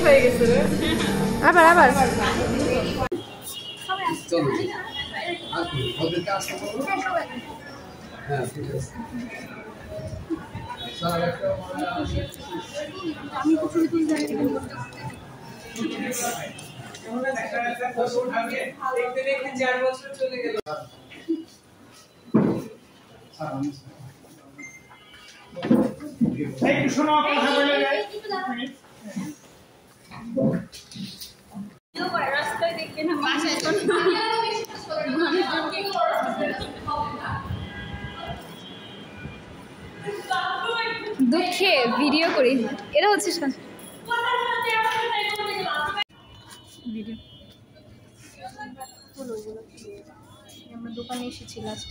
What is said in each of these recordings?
হয়ে গেছে রে আবার আবার চলো ওদেরকে আসতে বলো হ্যাঁ ঠিক আছে আমি তো শুরু থেকে জানি দেখতে দেখতে 4 বছর চলে গেল একটু শোনো কথা বলে যাই রাস্তায় দেখতে না বাসায় দুঃখে ভিডিও করি এরা হচ্ছে ভিডিও আমরা দোকানে এসেছি লাস্ট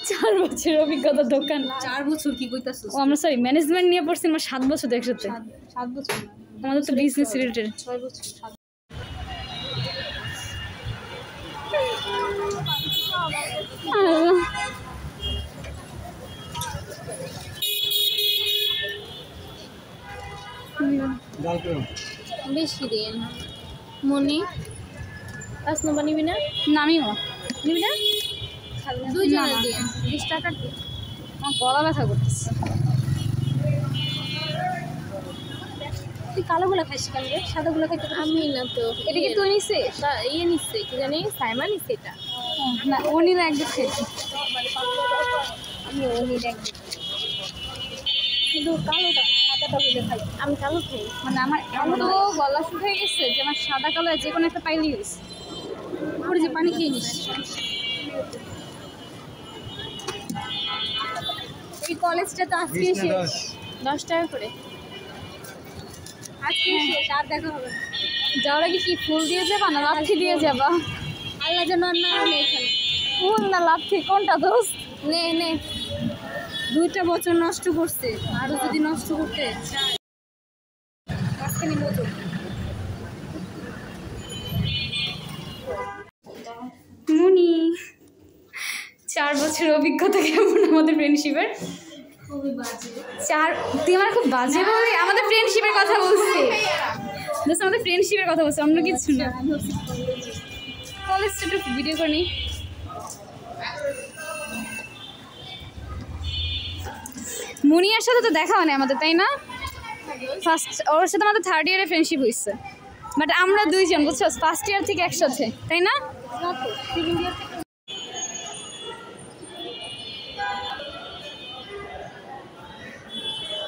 4 বছর অভিজ্ঞতা দোকান 4 বছর কি কইতাছস ও আমরা সরি ম্যানেজমেন্ট নিয়ে পড়ছি আমরা 7 বছর একসাথে 7 বছর আমাদের তো বিজনেস রিলেটেড 6 বছর বেশি দিয়ে না মনি পাঁচ নম্বর নিবি না নামিও নিবি না 2 জনের দিয়ে 20 টাকা দিয়ে আমার গলা ব্যথা করতেছে তুই কালোগুলো খাইস কেন রে সাদাগুলো খাইতে আমি না তো এটা কি তুই নিছে ইয়ে নিছে কি জানি সাইমা নিছে এটা না ও নিলে একদম খেয়েছি আমি ও নিলে একদম কিন্তু কালোটা সাদাটা বলে খাই আমি কালো খাই মানে আমার এত গলা শুকিয়ে গেছে যে আমার সাদা কালো যে কোনো একটা পাইলেই হয়েছে ওর যে পানি খেয়ে নিস এই কলেজটা তো আজকে শেষ 10 টাকা করে আজকে শেষ আর দেখা হবে যাওয়ার আগে কি ফুল দিয়ে যাবা না লাঠি দিয়ে যাবা আল্লাহ যেন না নেই এখানে ফুল না লাঠি কোনটা দোস্ত নে নে 2টা বছর নষ্ট করছে আরো যদি নষ্ট করতে চায় আজকে নিবো তো মুনি 4 বছর অভিজ্ঞতা কেমন আমাদের ফ্রেন্ডশিপের খুবই বাজে 4 তুই আমার খুব বাজে বলে আমাদের ফ্রেন্ডশিপের কথা বলছিস দোস্ত আমাদের ফ্রেন্ডশিপের কথা বলছিস অন্য কিছু না কলেজটা একটু ভিডিও করে নিই মুনিয়ার সাথে তো দেখা হয় না আমাদের তাই না ফার্স্ট ওর সাথে আমাদের 3rd ইয়ারে ফ্রেন্ডশিপ হয়েছে বাট আমরা 2 জন বুঝছো 1st ইয়ার থেকে একসাথে তাই না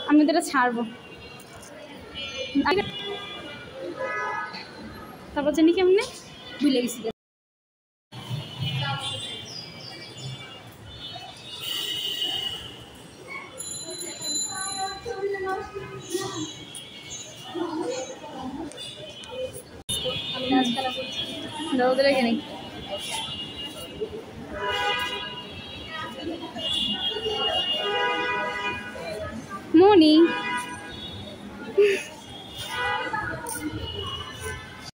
আমি তো এটা ছাড়বো তারপর জানি কেমনে ভুলে গেছি ওদের এখানে মনি